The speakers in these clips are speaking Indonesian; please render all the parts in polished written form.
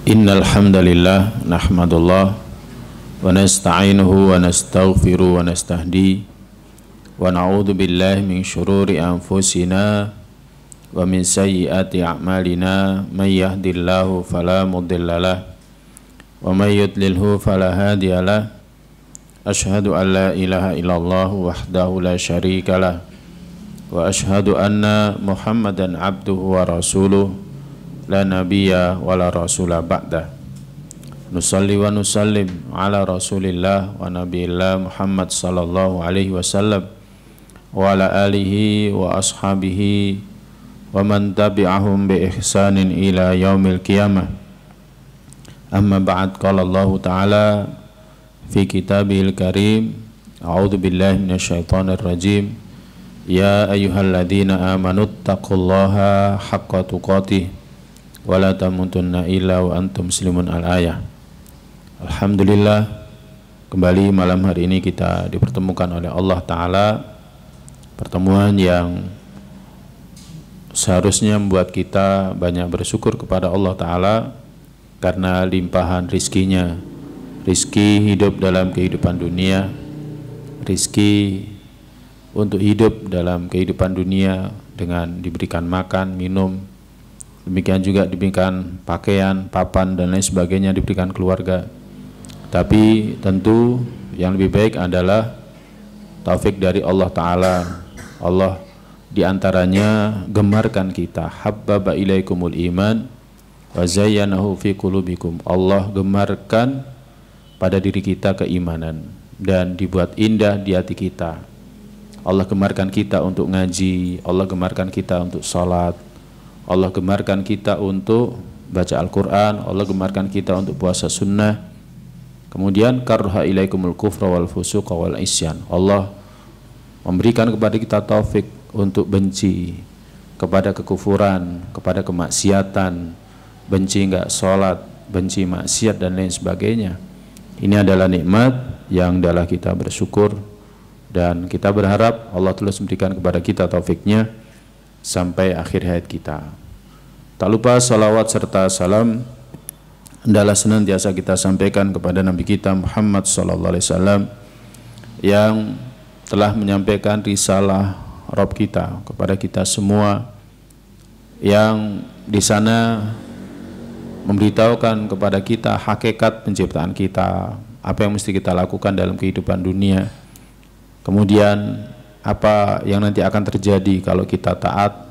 Innal hamdalillah nahmadullah wa nasta'inuhu wa nastaghfiruh wa nastahdi wa na'udzu billahi min syururi anfusina wa min sayyiati a'malina may yahdihillahu fala mudhillalah wa may yudlilhu fala hadiyalah. Asyhadu an la ilaha illallah wahdahu la syarikalah wa asyhadu anna Muhammadan abduhu wa rasuluh la nabiyya wa la rasula ba'da. Nusalli wa nusallim ala rasulillah wa nabiyillah Muhammad sallallahu alaihi wasallam wa ala alihi wa ashabihi wa man tabi'ahum bi ihsanin ila yaumil qiyamah. Amma ba'd, qala Allah ta'ala fi kitabihil karim, a'udzu billahi minasyaitonir rajim, ya ayyuhalladzina amanu taqullaha haqqa tuqatih wa la tamutunna illa wa antum muslimun. Al-ayah. Alhamdulillah, kembali malam hari ini kita dipertemukan oleh Allah Ta'ala, pertemuan yang seharusnya membuat kita banyak bersyukur kepada Allah Ta'ala karena limpahan rizkinya, rizki hidup dalam kehidupan dunia, rizki untuk hidup dalam kehidupan dunia dengan diberikan makan, minum, demikian juga diberikan pakaian, papan, dan lain sebagainya, diberikan keluarga. Tapi tentu yang lebih baik adalah taufik dari Allah Ta'ala. Allah diantaranya gemarkan kita, habbaba ilaikumul iman wa zayyanahu fi qulubikum. Allah gemarkan pada diri kita keimanan dan dibuat indah di hati kita. Allah gemarkan kita untuk ngaji, Allah gemarkan kita untuk sholat, Allah gemarkan kita untuk baca Al-Quran, Allah gemarkan kita untuk puasa sunnah. Kemudian karha ilaikumul kufra wal fusuqa wal isyan. Allah memberikan kepada kita taufik untuk benci kepada kekufuran, kepada kemaksiatan, benci enggak sholat, benci maksiat dan lain sebagainya. Ini adalah nikmat yang adalah kita bersyukur, dan kita berharap Allah terus memberikan kepada kita taufiknya sampai akhir hayat kita. Tak lupa salawat serta salam adalah senantiasa kita sampaikan kepada Nabi kita Muhammad sallallahu alaihi wasallam yang telah menyampaikan risalah Rabb kita kepada kita semua, yang di sana memberitahukan kepada kita hakikat penciptaan kita, apa yang mesti kita lakukan dalam kehidupan dunia, kemudian apa yang nanti akan terjadi kalau kita taat,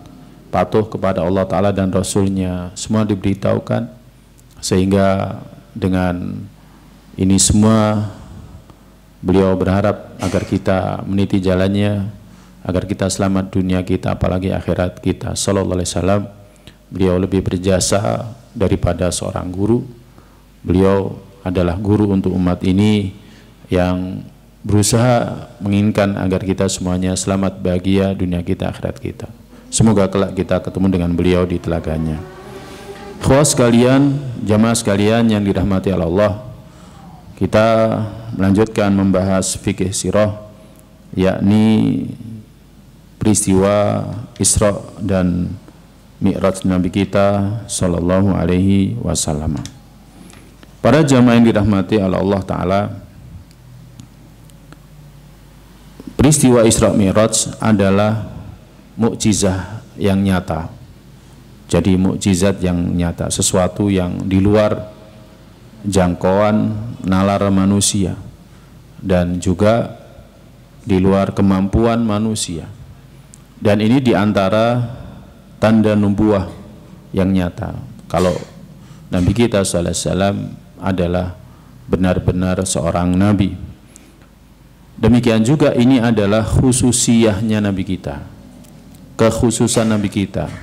patuh kepada Allah Ta'ala dan Rasulnya, semua diberitahukan. Sehingga dengan ini semua beliau berharap agar kita meniti jalannya, agar kita selamat dunia kita apalagi akhirat kita. Sallallahu alaihi wasallam, beliau lebih berjasa daripada seorang guru. Beliau adalah guru untuk umat ini yang berusaha menginginkan agar kita semuanya selamat, bahagia dunia kita, akhirat kita. Semoga kelak kita ketemu dengan beliau di telaganya. Ikhwas sekalian, jamaah sekalian yang dirahmati Allah, kita melanjutkan membahas fikih sirah, yakni peristiwa Isra dan Mi'raj Nabi kita sallallahu alaihi wasallam. Para jamaah yang dirahmati Allah Ta'ala, peristiwa Isra Mi'raj adalah mukjizat yang nyata. Jadi mukjizat yang nyata, sesuatu yang di luar jangkauan nalar manusia dan juga di luar kemampuan manusia. Dan ini diantara tanda nubuah yang nyata. Kalau Nabi kita sallallahu alaihi wasallam adalah benar-benar seorang nabi. Demikian juga ini adalah khususiyahnya Nabi kita, kekhususan Nabi kita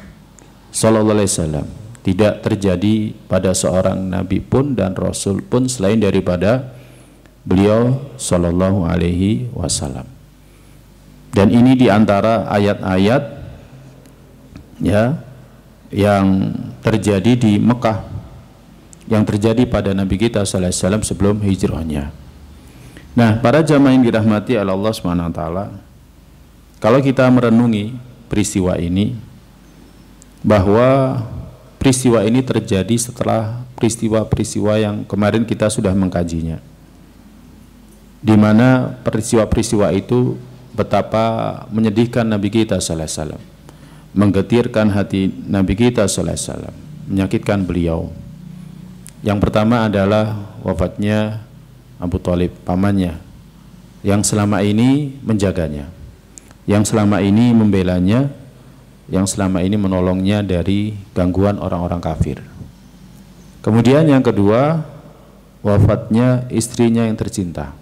sallallahu alaihi wasallam. Tidak terjadi pada seorang nabi pun dan rasul pun selain daripada beliau sallallahu alaihi wasallam. Dan ini diantara ayat-ayat ya yang terjadi di Mekah, yang terjadi pada Nabi kita sallallahu alaihi wasallam sebelum hijrahnya. Nah, para jamaah yang dirahmati Allah Subhanahu wa taala, kalau kita merenungi peristiwa ini, bahwa peristiwa ini terjadi setelah peristiwa-peristiwa yang kemarin kita sudah mengkajinya, di mana peristiwa-peristiwa itu betapa menyedihkan Nabi kita sallallahu alaihi wasallam, menggetirkan hati Nabi kita sallallahu alaihi wasallam, menyakitkan beliau. Yang pertama adalah wafatnya Abu Thalib, pamannya, yang selama ini menjaganya, yang selama ini membelanya, yang selama ini menolongnya dari gangguan orang-orang kafir. Kemudian yang kedua, wafatnya istrinya yang tercinta,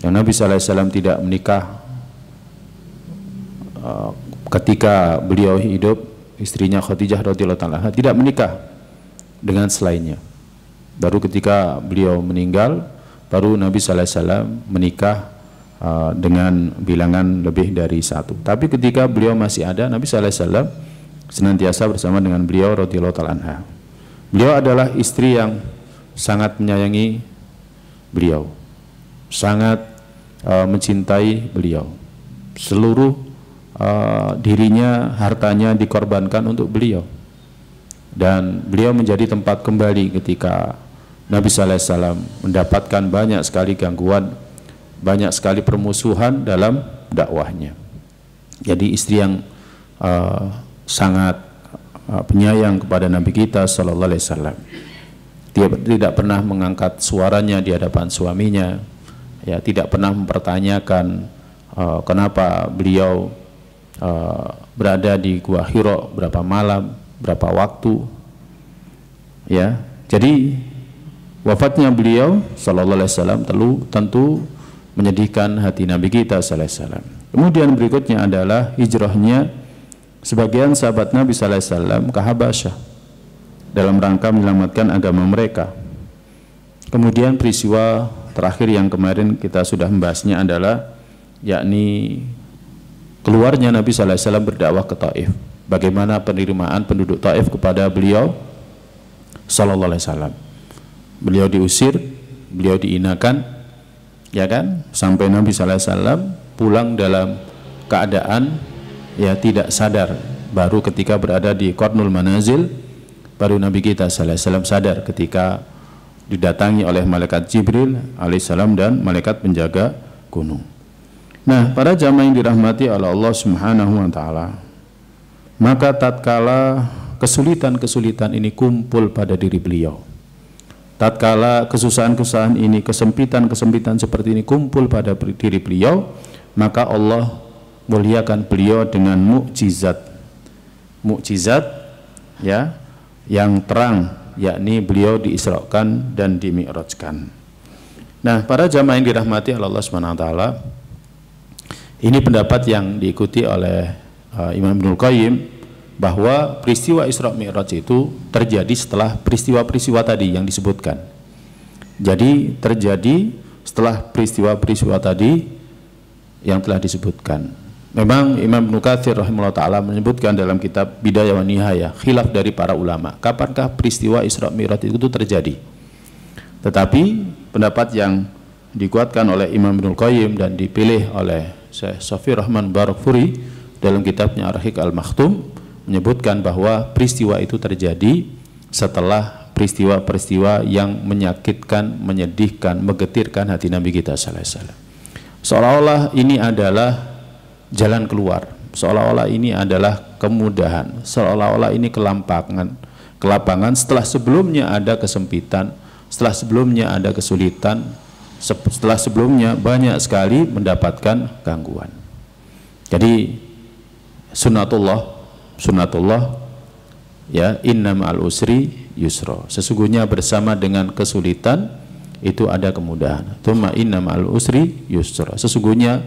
yang Nabi SAW tidak menikah ketika beliau hidup. Istrinya Khadijah radhiyallahu anha tidak menikah dengan selainnya. Baru ketika beliau meninggal, baru Nabi SAW menikah dengan bilangan lebih dari satu. Tapi ketika beliau masih ada, Nabi SAW senantiasa bersama dengan beliau radhiyallahu anha. Beliau adalah istri yang sangat menyayangi beliau, sangat mencintai beliau. Seluruh dirinya, hartanya dikorbankan untuk beliau, dan beliau menjadi tempat kembali ketika Nabi SAW mendapatkan banyak sekali gangguan, banyak sekali permusuhan dalam dakwahnya. Jadi istri yang sangat penyayang kepada Nabi kita Sallallahu Alaihi Wasallam. Dia tidak pernah mengangkat suaranya di hadapan suaminya, ya, tidak pernah mempertanyakan kenapa beliau berada di Gua Hira berapa malam, berapa waktu, ya. Jadi wafatnya beliau Sallallahu Alaihi Wasallam tentu menyedihkan hati Nabi kita Sallallahu Alaihi Wasallam. Kemudian berikutnya adalah hijrahnya sebagian sahabat Nabi Sallallahu Alaihi Wasallam ke Habasyah dalam rangka menyelamatkan agama mereka. Kemudian peristiwa terakhir yang kemarin kita sudah membahasnya adalah yakni keluarnya Nabi Sallallahu Alaihi Wasallam berdakwah ke Taif. Bagaimana penerimaan penduduk Taif kepada beliau Sallallahu Alaihi Wasallam. Beliau diusir, beliau diinakan, ya kan, sampai Nabi Sallallahu Alaihi Wasallam pulang dalam keadaan ya tidak sadar. Baru ketika berada di Qarnul Manazil, baru Nabi kita Sallallahu Alaihi Wasallam sadar ketika didatangi oleh malaikat Jibril alaihissalam dan malaikat penjaga gunung. Nah, para jamaah yang dirahmati oleh Allah Subhanahu wa taala, maka tatkala kesulitan-kesulitan ini kumpul pada diri beliau, tatkala kesusahan-kesusahan ini, kesempitan-kesempitan seperti ini kumpul pada diri beliau, maka Allah muliakan beliau dengan mukjizat ya, yang terang, yakni beliau diisrakan dan dimi'rajkan. Nah, para jamaah yang dirahmati oleh Allah Subhanahu wa taala, ini pendapat yang diikuti oleh Imam Ibnul Qayyim, bahwa peristiwa Isra Mi'raj itu terjadi setelah peristiwa-peristiwa tadi yang disebutkan. Jadi terjadi setelah peristiwa-peristiwa tadi yang telah disebutkan. Memang Imam Ibnu Katsir rahimahullah ta'ala menyebutkan dalam kitab Bidayah wa Nihayah, khilaf dari para ulama, kapankah peristiwa Isra Mi'raj itu terjadi. Tetapi pendapat yang dikuatkan oleh Imam Ibnul Qayyim dan dipilih oleh Syekh Shafi Rahman Barakfuri dalam kitabnya Ar-Rahiq Al-Makhtum, menyebutkan bahwa peristiwa itu terjadi setelah peristiwa-peristiwa yang menyakitkan, menyedihkan, menggetirkan hati Nabi kita Sallallahu Alaihi Wasallam. Seolah-olah ini adalah jalan keluar, seolah-olah ini adalah kemudahan, seolah-olah ini kelapangan setelah sebelumnya ada kesempitan, setelah sebelumnya ada kesulitan, setelah sebelumnya banyak sekali mendapatkan gangguan. Jadi sunnatullah ya, inna ma'al usri yusra, sesungguhnya bersama dengan kesulitan itu ada kemudahan. Tsumma inna ma'al usri yusra, sesungguhnya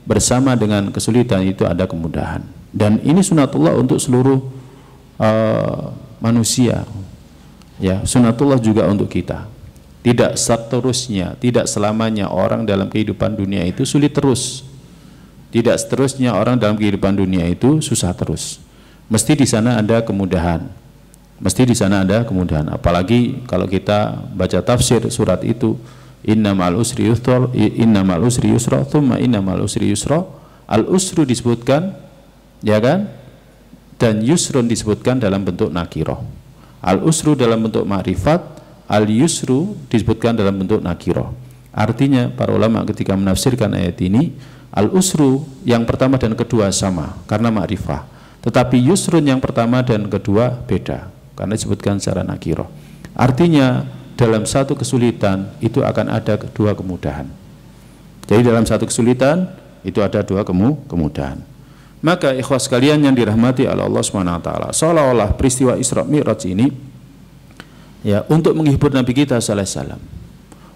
bersama dengan kesulitan itu ada kemudahan. Dan ini sunnatullah untuk seluruh manusia, ya, sunnatullah juga untuk kita. Tidak seterusnya, tidak selamanya orang dalam kehidupan dunia itu sulit terus, tidak seterusnya orang dalam kehidupan dunia itu susah terus. Mesti di sana ada kemudahan, mesti di sana ada kemudahan. Apalagi kalau kita baca tafsir surat itu, inna ma'al usri yusra, inna ma'al usri yusra, thumma inna ma'al usri yusra. Al usru disebutkan, ya kan, dan yusrun disebutkan dalam bentuk nakiroh. Al-usru dalam bentuk ma'rifat, al-yusru disebutkan dalam bentuk nakiroh. Artinya para ulama ketika menafsirkan ayat ini, al-usru yang pertama dan kedua sama karena ma'rifah, tetapi yusrun yang pertama dan kedua beda karena disebutkan secara nakiroh. Artinya dalam satu kesulitan itu akan ada dua kemudahan. Jadi dalam satu kesulitan itu ada dua kemudahan. Maka ikhwas sekalian yang dirahmati oleh Allah Subhanahu wa taala, seolah-olah peristiwa Isra Mi'raj ini ya untuk menghibur Nabi kita sallallahu alaihi wasallam.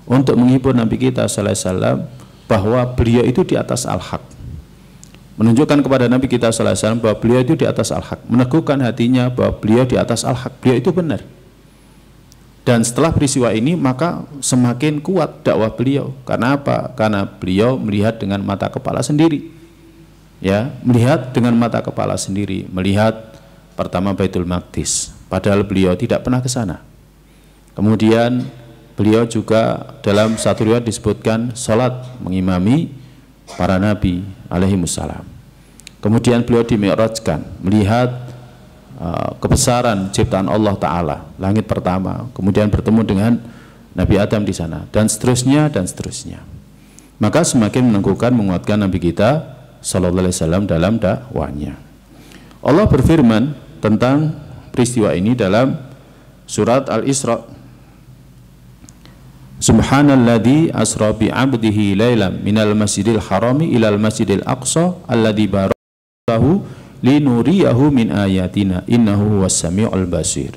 Untuk menghibur Nabi kita sallallahu alaihi wasallam bahwa beliau itu di atas al-haq. Menunjukkan kepada Nabi kita sallallahu alaihi wasallam bahwa beliau itu di atas al-haq, meneguhkan hatinya bahwa beliau di atas al-haq, beliau itu benar. Dan setelah peristiwa ini maka semakin kuat dakwah beliau. Karena apa? Karena beliau melihat dengan mata kepala sendiri. Ya, melihat dengan mata kepala sendiri, melihat pertama Baitul Maqdis, padahal beliau tidak pernah ke sana. Kemudian beliau juga dalam satu riwayat disebutkan salat mengimami para nabi alaihimussalam. Kemudian beliau dimi'rajkan, melihat kebesaran ciptaan Allah Ta'ala, langit pertama, kemudian bertemu dengan Nabi Adam di sana, dan seterusnya dan seterusnya. Maka semakin meneguhkan, menguatkan Nabi kita Sallallahu Alaihi Wasallam dalam dakwahnya. Allah berfirman tentang peristiwa ini dalam surat Al-Isra. Subhanalladzi asra bi 'abdihi lailan minal masjidil harami ilal masjidil aqsa alladzi baraknahu linuriyahu min ayatina innahu huwas samiul basir.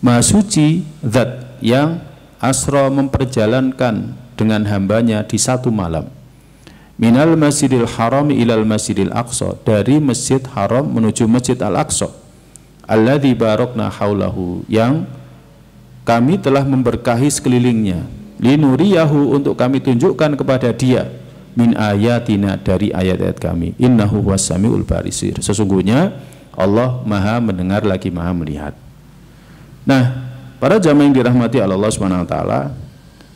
Maha suci zat yang asra memperjalankan dengan hambanya di satu malam. Minal masjidil haram ilal masjidil aqsa, dari masjid haram menuju masjid al-aqsa, alladzi barakna haulahu, yang kami telah memberkahi sekelilingnya, linuriyahu, untuk kami tunjukkan kepada dia, min ayatina, dari ayat-ayat kami, innahu huwas samiul basir, sesungguhnya Allah maha mendengar lagi maha melihat. Nah, para jamaah yang dirahmati Allah Subhanahu wa taala,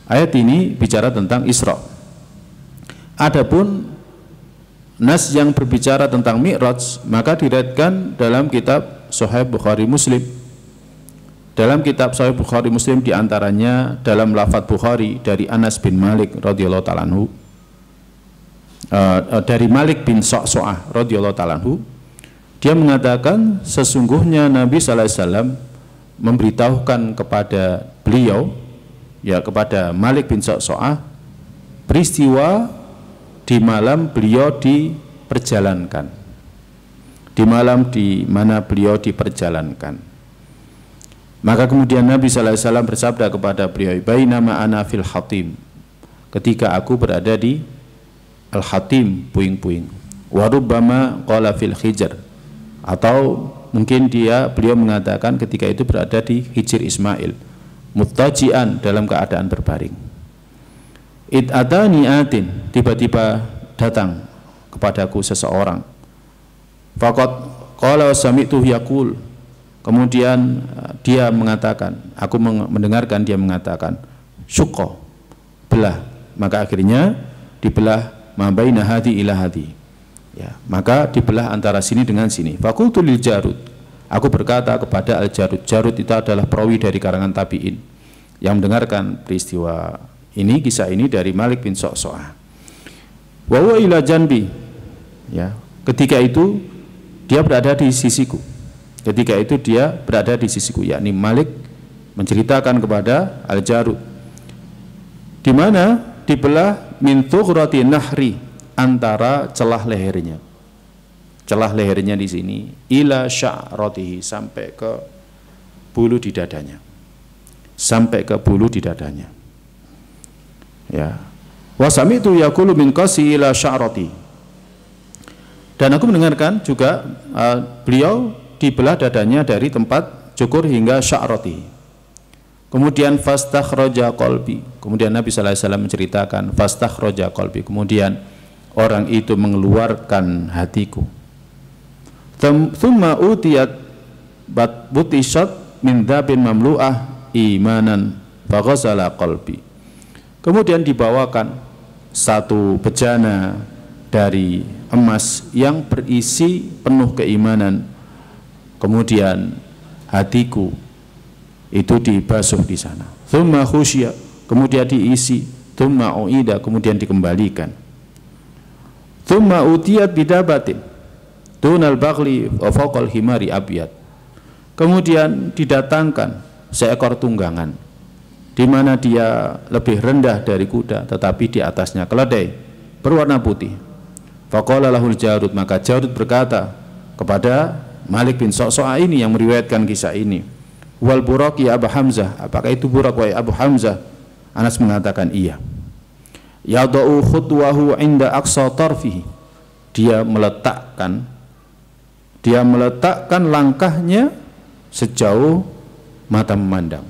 ayat ini bicara tentang Isra. Adapun nas yang berbicara tentang Mi'raj maka diriwayatkan dalam kitab Sahih Bukhari Muslim. Dalam kitab Sahih Bukhari Muslim diantaranya dalam lafadz Bukhari dari Anas bin Malik radhiyallahu ta'ala anhu, dari Malik bin Sa'sa'ah radhiyallahu ta'ala anhu, dia mengatakan sesungguhnya Nabi sallallahu alaihi wasallam memberitahukan kepada beliau, ya kepada Malik bin Sa'sa'ah, peristiwa di malam beliau diperjalankan, di malam di mana beliau diperjalankan. Maka kemudian Nabi sallallahu alaihi wasallam bersabda kepada beliau, bainama ana fil hatim, ketika aku berada di al-hatim, puing-puing, wa rubbama qala fil hijr, atau mungkin beliau mengatakan ketika itu berada di Hijr Ismail, muttajian, dalam keadaan berbaring. Id atani atin, tiba-tiba datang kepadaku seseorang. Faqad qala sami'tu yaqul, kemudian dia mengatakan, aku mendengarkan dia mengatakan, syuqa, belah. Maka akhirnya dibelah ma baina hadi ila hadi, ya, maka dibelah antara sini dengan sini. Faqultu lil Jarud, aku berkata kepada Al-Jarud. Jarud itu adalah perawi dari karangan tabi'in yang mendengarkan peristiwa ini, kisah ini dari Malik bin Sa'sa'ah. Wa huwa ila janbi, ya, ketika itu dia berada di sisiku. Ketika itu dia berada di sisiku, yakni Malik menceritakan kepada Al-Jarud, di mana dibelah min thughrati nahri, antara celah lehernya. Celah lehernya di sini ila sya'ratihi, sampai ke bulu di dadanya. Sampai ke bulu di dadanya. Ya, wa sami'tu yaqulu min qasi ila sya'rati, dan aku mendengarkan juga beliau dibelah dadanya dari tempat cukur hingga sya'rati. Kemudian fastakhraja qalbi, kemudian Nabi sallallahu alaihi wasallam menceritakan fastakhraja qalbi, kemudian orang itu mengeluarkan hatiku. Tsumma utiyat butishat min dzabin mamlu'ah imanan faghazala qalbi, kemudian dibawakan satu bejana dari emas yang berisi penuh keimanan, kemudian hatiku itu dibasuh di sana. Tsumma khusya, kemudian diisi. Tsumma uida, kemudian dikembalikan. Tsumma utiyat bidabatin dunal baghli wa fawqal himari abyad. Kemudian didatangkan seekor tunggangan di mana dia lebih rendah dari kuda tetapi di atasnya keledai berwarna putih. Faqala lahul Jarud, maka Jarud berkata kepada Malik bin Sa'sa'a ini yang meriwayatkan kisah ini, wal Buraq ya Abu Hamzah, apakah itu Buraq wahai Abu Hamzah? Anas mengatakan iya. Yadau khutwahu inda aqsa tarfihi, dia meletakkan langkahnya sejauh mata memandang,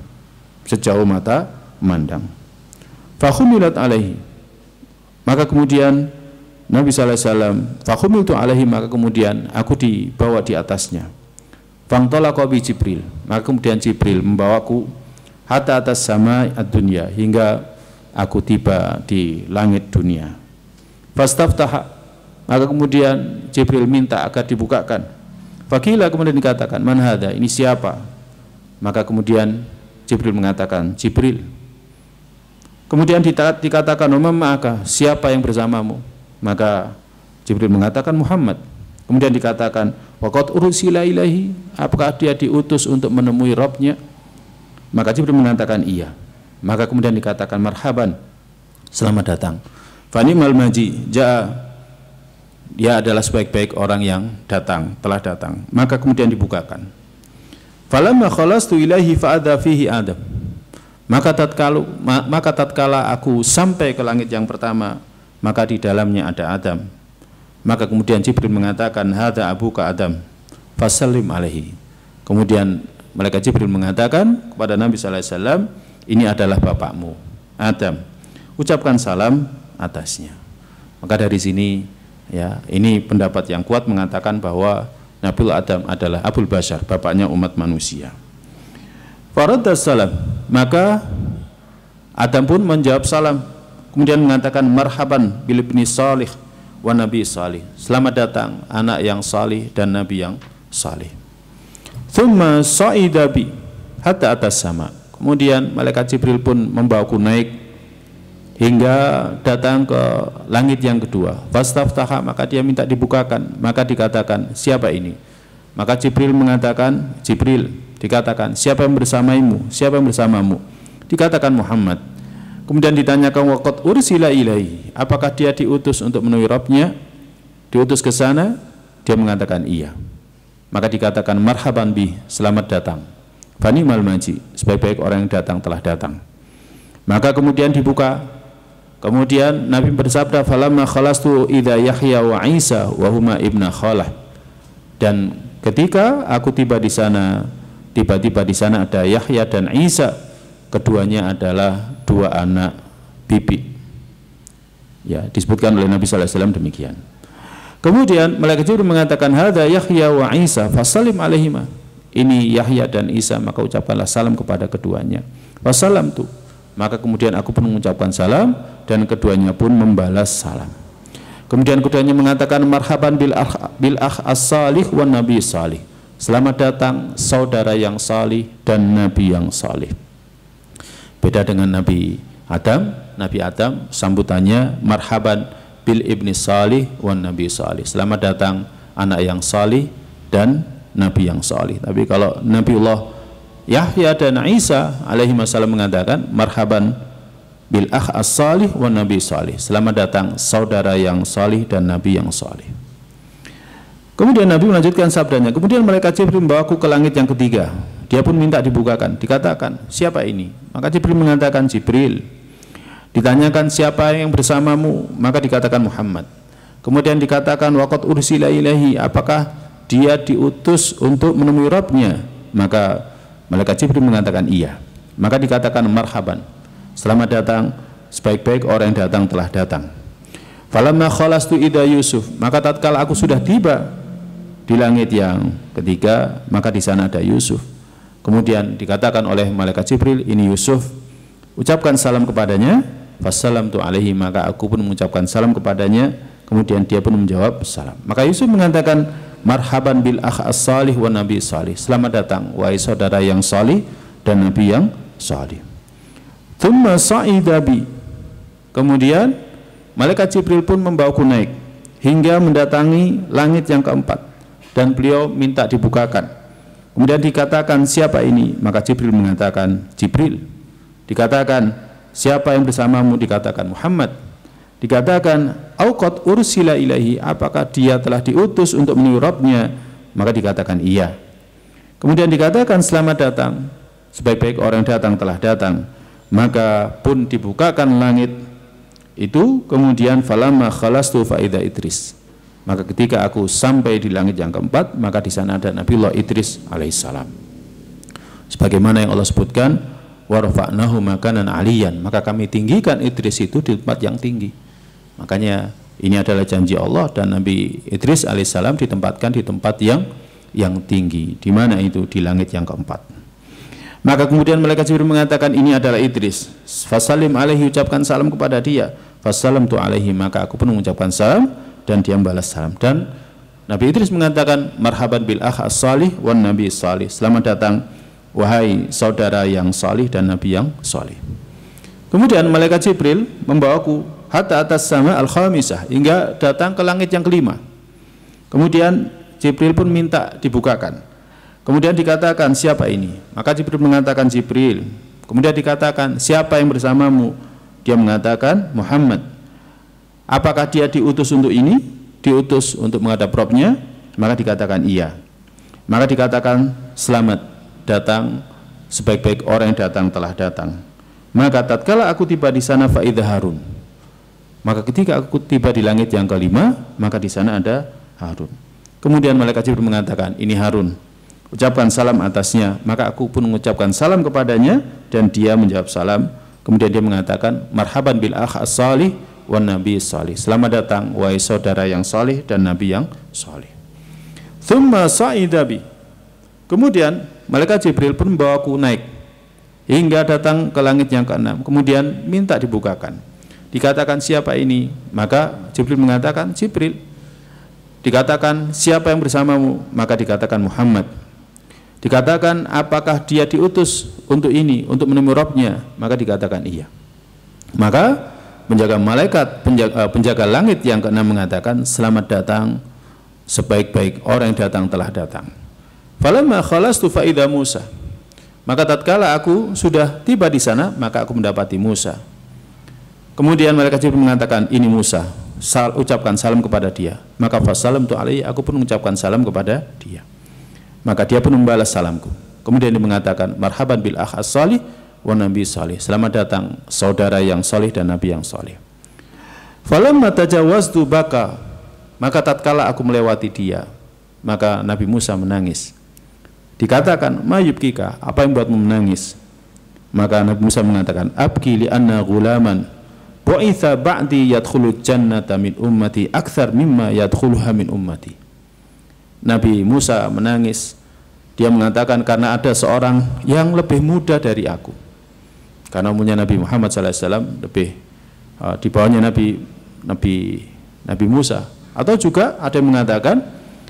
sejauh mata memandang. Fakhumilat alaihi, maka kemudian Nabi SAW, fakhumiltu alaihi, maka kemudian aku dibawa di atasnya. Fangtalaqa bi Jibril, maka kemudian Jibril membawaku hatta atas sama ad-dunya, hingga aku tiba di langit dunia. Fastaftaha, maka kemudian Jibril minta agar dibukakan. Fakila, kemudian dikatakan, man hadha, ini siapa? Maka kemudian Jibril mengatakan, Jibril. Kemudian dikatakan, maka siapa yang bersamamu? Maka Jibril mengatakan Muhammad. Kemudian dikatakan, waqad ursila ilaihi, apakah dia diutus untuk menemui Rabbnya? Maka Jibril mengatakan iya. Maka kemudian dikatakan marhaban, selamat datang. Fanimal maji jaa, dia adalah sebaik-baik orang yang datang, telah datang. Maka kemudian dibukakan. Falamma khalastu ilaihi fa'adha fihi Adam, maka tatkala aku sampai ke langit yang pertama, maka di dalamnya ada Adam. Maka kemudian Jibril mengatakan, hadza abuka Adam, fasallim alaihi. Kemudian malaikat Jibril mengatakan kepada Nabi sallallahu alaihi wasallam, ini adalah bapakmu Adam, ucapkan salam atasnya. Maka dari sini ya, ini pendapat yang kuat mengatakan bahwa Nabi Adam adalah Abul Bashar, bapaknya umat manusia. Faraddas salam, maka Adam pun menjawab salam, kemudian mengatakan marhaban bil ibni salih wa nabi salih, selamat datang anak yang salih dan nabi yang salih. Thumma sa'ida bi hatta atas sama, kemudian malaikat Jibril pun membawaku naik hingga datang ke langit yang kedua. Fastaftaha, maka dia minta dibukakan, maka dikatakan siapa ini? Maka Jibril mengatakan, Jibril dikatakan siapa yang bersamamu? Siapa yang bersamamu? Dikatakan Muhammad. Kemudian ditanyakan waqad ursila ilaihi, apakah dia diutus untuk menemui Rabbnya? Diutus ke sana? Dia mengatakan iya. Maka dikatakan marhaban bih, selamat datang. Fanimal maji, sebaik-baik orang yang datang telah datang. Maka kemudian dibuka. Kemudian Nabi bersabda, falamma khalastu idza Yahya wa Isa wa huma ibna khalah. Dan ketika aku tiba di sana, tiba-tiba di sana ada Yahya dan Isa, keduanya adalah dua anak bibi. Ya, disebutkan oleh Nabi sallallahu alaihi wasallam demikian. Kemudian malaikat Jibril mengatakan, hadza Yahya wa Isa fasallim alaihima. Ini Yahya dan Isa, maka ucapkanlah salam kepada keduanya. Wassalam tu, maka kemudian aku pun mengucapkan salam dan keduanya pun membalas salam. Kemudian keduanya mengatakan marhaban bil akh as-salih wan nabi salih, selamat datang saudara yang salih dan nabi yang salih. Beda dengan Nabi Adam sambutannya marhaban bil ibni salih wan nabi salih, selamat datang anak yang salih dan nabi yang salih. Tapi kalau Nabiullah Yahya dan Isa alaihi wasallam mengatakan marhaban bil akh as-salih wan nabi salih, selamat datang saudara yang salih dan nabi yang salih. Kemudian Nabi melanjutkan sabdanya, kemudian malaikat Jibril membawaku ke langit yang ketiga. Dia pun minta dibukakan. Dikatakan, siapa ini? Maka Jibril mengatakan, Jibril. Ditanyakan, siapa yang bersamamu? Maka dikatakan Muhammad. Kemudian dikatakan, waqad ursila ilaihi, apakah dia diutus untuk menemui Rabbnya? Maka malaikat Jibril mengatakan iya. Maka dikatakan marhaban, selamat datang sebaik-baik orang yang datang telah datang. Falamma khalastu ida Yusuf, maka tatkala aku sudah tiba di langit yang ketiga, maka di sana ada Yusuf. Kemudian dikatakan oleh malaikat Jibril, ini Yusuf, ucapkan salam kepadanya. Fassalamtu alaihi, maka aku pun mengucapkan salam kepadanya. Kemudian dia pun menjawab salam. Maka Yusuf mengatakan, marhaban bil akh as-salih wa nabi salih. Selamat datang wahai saudara yang salih dan nabi yang salih. Thumma sa'ida bi. Kemudian malaikat Jibril pun membawaku naik hingga mendatangi langit yang keempat, dan beliau minta dibukakan. Kemudian dikatakan, siapa ini? Maka Jibril mengatakan, Jibril. Dikatakan, siapa yang bersamamu? Dikatakan, Muhammad. Dikatakan, auqad ursila ilaihi, apakah dia telah diutus untuk menemui Rabbnya? Maka dikatakan, iya. Kemudian dikatakan, selamat datang, sebaik-baik orang datang telah datang. Maka pun dibukakan langit itu. Kemudian falamma khalastu faida Idris, maka ketika aku sampai di langit yang keempat, maka di sana ada Nabiullah Idris alaihissalam. Sebagaimana yang Allah sebutkan, warfa'nahu makanan aliyan, maka kami tinggikan Idris itu di tempat yang tinggi. Makanya ini adalah janji Allah, dan Nabi Idris alaihissalam ditempatkan di tempat yang tinggi. Di mana itu? Di langit yang keempat. Maka kemudian malaikat Jibril mengatakan, ini adalah Idris. Fasalim alaihi, ucapkan salam kepada dia. Fasalamtu alaihi, maka aku pun mengucapkan salam dan dia membalas salam. Dan Nabi Idris mengatakan, marhaban bil akh as-salih wan nabi salih. Selamat datang wahai saudara yang salih dan nabi yang salih. Kemudian malaikat Jibril membawaku hatta atas sama al-khamisah, hingga datang ke langit yang kelima. Kemudian Jibril pun minta dibukakan. Kemudian dikatakan, siapa ini? Maka Jibril mengatakan, Jibril. Kemudian dikatakan, siapa yang bersamamu? Dia mengatakan, Muhammad. Apakah dia diutus untuk ini? Diutus untuk menghadap Rabbnya? Maka dikatakan iya. Maka dikatakan, selamat datang, sebaik-baik orang yang datang telah datang. Maka tatkala aku tiba di sana, faidha Harun. Maka ketika aku tiba di langit yang kelima, maka di sana ada Harun. Kemudian malaikat Jibril mengatakan, ini Harun, ucapkan salam atasnya. Maka aku pun mengucapkan salam kepadanya, dan dia menjawab salam. Kemudian dia mengatakan, marhaban bil akh as-salih wan nabi salih. Selamat datang wahai saudara yang salih dan nabi yang salih. Thumma sa'ida bi. Kemudian malaikat Jibril pun membawaku naik hingga datang ke langit yang keenam. Kemudian minta dibukakan. Dikatakan, siapa ini? Maka Jibril mengatakan, Jibril. Dikatakan, siapa yang bersamamu? Maka dikatakan, Muhammad. Dikatakan, apakah dia diutus untuk ini, untuk menemui Rabbnya? Maka dikatakan iya. Maka penjaga langit yang keenam mengatakan, selamat datang, sebaik-baik orang yang datang telah datang. Falamma khalastu faida Musa. Maka tatkala aku sudah tiba di sana, maka aku mendapati Musa. Kemudian malaikat Jibril mengatakan, ini Musa. Ucapkan salam kepada dia. Maka fasalamtu alaihi, aku pun mengucapkan salam kepada dia. Maka dia pun membalas salamku. Kemudian dia mengatakan, marhaban bil akh as-salih wa nabi salih. Selamat datang saudara yang salih dan nabi yang salih. Falamma tajawaztu baka. Maka tatkala aku melewati dia, maka Nabi Musa menangis. Dikatakan, ma yubkika, apa yang buatmu menangis? Maka Nabi Musa mengatakan, abki li anna ghulaman bu'itha ba'di yadkhulu jannata min ummati akthar mimma yadkhuluha min ummati. Nabi Musa menangis. Dia mengatakan, karena ada seorang yang lebih muda dari aku. Karena umurnya Nabi Muhammad SAW lebih di bawahnya Nabi Musa. Atau juga ada yang mengatakan,